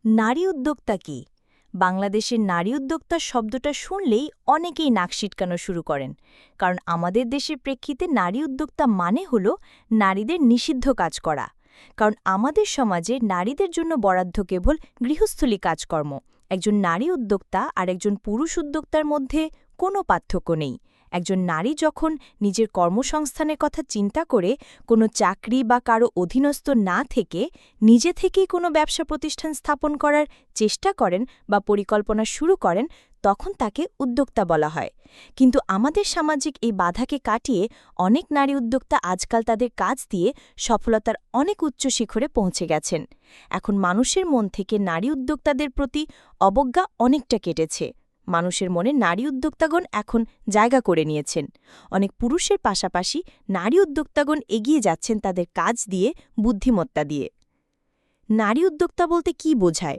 নারী উদ্যোক্তা কি? বাংলাদেশের নারী উদ্যোক্তা শব্দটা শুনলেই অনেকেই নাক সিটকানো শুরু করেন। কারণ আমাদের দেশের প্রেক্ষিতে নারী উদ্যোক্তা মানে হল নারীদের নিষিদ্ধ কাজ করা। কারণ আমাদের সমাজে নারীদের জন্য বরাদ্দ কেবল গৃহস্থলী কাজকর্ম। একজন নারী উদ্যোক্তা আর একজন পুরুষ উদ্যোক্তার মধ্যে কোনো পার্থক্য নেই। একজন নারী যখন নিজের কর্মসংস্থানের কথা চিন্তা করে কোনো চাকরি বা কারো অধীনস্থ না থেকে নিজে থেকেই কোনো ব্যবসা প্রতিষ্ঠান স্থাপন করার চেষ্টা করেন বা পরিকল্পনা শুরু করেন, তখন তাকে উদ্যোক্তা বলা হয়। কিন্তু আমাদের সামাজিক এই বাধাকে কাটিয়ে অনেক নারী উদ্যোক্তা আজকাল তাদের কাজ দিয়ে সফলতার অনেক উচ্চ শিখরে পৌঁছে গেছেন। এখন মানুষের মন থেকে নারী উদ্যোক্তাদের প্রতি অবজ্ঞা অনেকটা কেটেছে। মানুষের মনে নারী উদ্যোক্তাগণ এখন জায়গা করে নিয়েছেন। অনেক পুরুষের পাশাপাশি নারী উদ্যোক্তাগণ এগিয়ে যাচ্ছেন তাদের কাজ দিয়ে, বুদ্ধিমত্তা দিয়ে। নারী উদ্যোক্তা বলতে কি বোঝায়?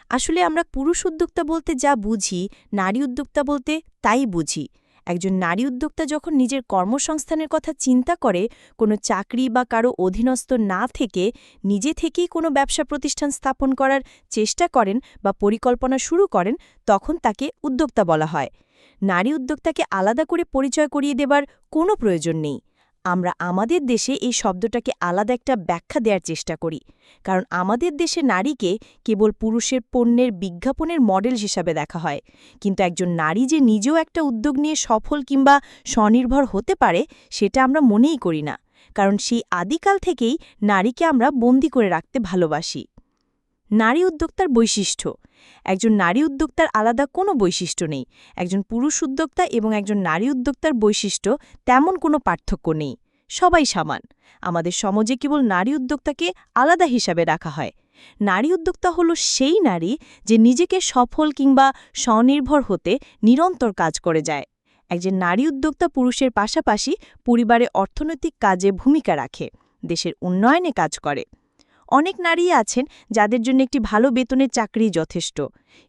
আসলে আমরা পুরুষ উদ্যোক্তা বলতে যা বুঝি, নারী উদ্যোক্তা বলতে তাই বুঝি। একজন নারী উদ্যোক্তা যখন নিজের কর্মসংস্থানের কথা চিন্তা করে, কোনো চাকরি বা কারো অধীনস্থ না থেকে নিজে থেকেই কোনো ব্যবসা প্রতিষ্ঠান স্থাপন করার চেষ্টা করেন বা পরিকল্পনা শুরু করেন, তখন তাকে উদ্যোক্তা বলা হয়। নারী উদ্যোক্তাকে আলাদা করে পরিচয় করিয়ে দেবার কোনো প্রয়োজন নেই। আমরা আমাদের দেশে এই শব্দটাকে আলাদা একটা ব্যাখ্যা দেওয়ার চেষ্টা করি। কারণ আমাদের দেশে নারীকে কেবল পুরুষের পণ্যের বিজ্ঞাপনের মডেল হিসাবে দেখা হয়। কিন্তু একজন নারী যে নিজেও একটা উদ্যোগ নিয়ে সফল কিংবা স্বনির্ভর হতে পারে, সেটা আমরা মনেই করি না। কারণ সেই আদিকাল থেকেই নারীকে আমরা বন্দী করে রাখতে ভালোবাসি। নারী উদ্যোক্তার বৈশিষ্ট্য। একজন নারী উদ্যোক্তার আলাদা কোনো বৈশিষ্ট্য নেই। একজন পুরুষ উদ্যোক্তা এবং একজন নারী উদ্যোক্তার বৈশিষ্ট্য তেমন কোনো পার্থক্য নেই। সবাই সমান। আমাদের সমাজে কেবল নারী উদ্যোক্তাকে আলাদা হিসাবে রাখা হয়। নারী উদ্যোক্তা হল সেই নারী যে নিজেকে সফল কিংবা স্বনির্ভর হতে নিরন্তর কাজ করে যায়। একজন নারী উদ্যোক্তা পুরুষের পাশাপাশি পরিবারে অর্থনৈতিক কাজে ভূমিকা রাখে, দেশের উন্নয়নে কাজ করে। অনেক নারী আছেন যাদের জন্য একটি ভালো বেতনের চাকরি যথেষ্ট।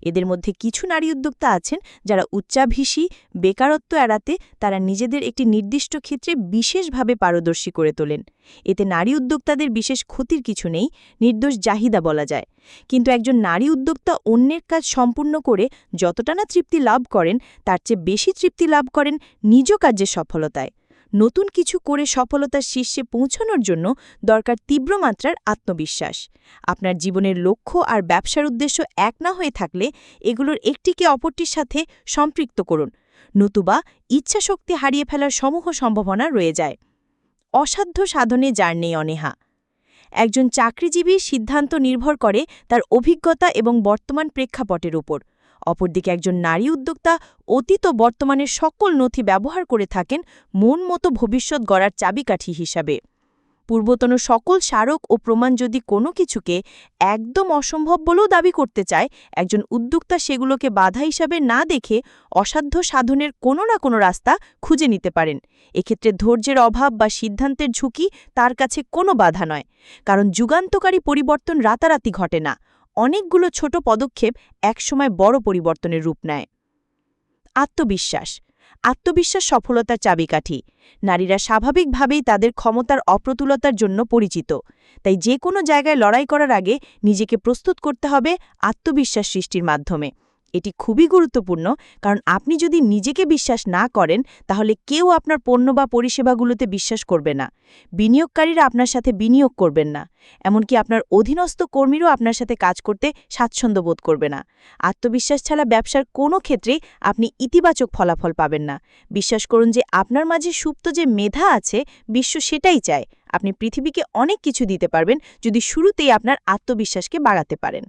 এদের মধ্যে কিছু নারী উদ্যোক্তা আছেন যারা উচ্চাভিলাষী, বেকারত্ব এড়াতে তারা নিজেদের একটি নির্দিষ্ট ক্ষেত্রে বিশেষভাবে পারদর্শী করে তোলেন। এতে নারী উদ্যোক্তাদের বিশেষ ক্ষতির কিছু নেই, নির্দোষ চাহিদা বলা যায়। কিন্তু একজন নারী উদ্যোক্তা অন্যের কাজ সম্পূর্ণ করে যতটা না তৃপ্তি লাভ করেন, তার চেয়ে বেশি তৃপ্তি লাভ করেন নিজ কার্যের সফলতায়। নতুন কিছু করে সফলতার শীর্ষে পৌঁছানোর জন্য দরকার তীব্র মাত্রার আত্মবিশ্বাস। আপনার জীবনের লক্ষ্য আর ব্যবসার উদ্দেশ্য এক না হয়ে থাকলে এগুলোর একটিকে অপরটির সাথে সম্পৃক্ত করুন, নতুবা ইচ্ছাশক্তি হারিয়ে ফেলার সমূহ সম্ভাবনা রয়ে যায়। অসাধ্য সাধনে যার নেই অনীহা। একজন চাকরিজীবীর সিদ্ধান্ত নির্ভর করে তার অভিজ্ঞতা এবং বর্তমান প্রেক্ষাপটের উপর। অপরদিকে একজন নারী উদ্যোক্তা অতীত ও বর্তমানের সকল নথি ব্যবহার করে থাকেন মন মতো ভবিষ্যৎ গড়ার চাবিকাঠি হিসাবে। পূর্বতন সকল স্মারক ও প্রমাণ যদি কোনো কিছুকে একদম অসম্ভব বলেও দাবি করতে চায়, একজন উদ্যোক্তা সেগুলোকে বাধা হিসাবে না দেখে অসাধ্য সাধনের কোনো না কোনো রাস্তা খুঁজে নিতে পারেন। এক্ষেত্রে ধৈর্যের অভাব বা সিদ্ধান্তের ঝুঁকি তার কাছে কোনো বাধা নয়। কারণ যুগান্তকারী পরিবর্তন রাতারাতি ঘটে না। অনেকগুলো ছোট পদক্ষেপ একসময় বড় পরিবর্তনের রূপ নেয়। আত্মবিশ্বাস। আত্মবিশ্বাস সফলতার চাবিকাঠি। নারীরা স্বাভাবিকভাবেই তাদের ক্ষমতার অপ্রতুলতার জন্য পরিচিত। তাই যে কোনো জায়গায় লড়াই করার আগে নিজেকে প্রস্তুত করতে হবে আত্মবিশ্বাস সৃষ্টির মাধ্যমে। এটি খুবই গুরুত্বপূর্ণ, কারণ আপনি যদি নিজেকে বিশ্বাস না করেন, তাহলে কেউ আপনার পণ্য বা পরিষেবাগুলোতে বিশ্বাস করবে না। বিনিয়োগকারীরা আপনার সাথে বিনিয়োগ করবেন না। এমনকি আপনার অধীনস্থ কর্মীরাও আপনার সাথে কাজ করতে স্বাচ্ছন্দ্য বোধ করবে না। আত্মবিশ্বাস ছাড়া ব্যবসার কোনো ক্ষেত্রেই আপনি ইতিবাচক ফলাফল পাবেন না। বিশ্বাস করুন যে আপনার মাঝে সুপ্ত যে মেধা আছে, বিশ্ব সেটাই চায়। আপনি পৃথিবীকে অনেক কিছু দিতে পারবেন যদি শুরুতেই আপনার আত্মবিশ্বাসকে বাড়াতে পারেন।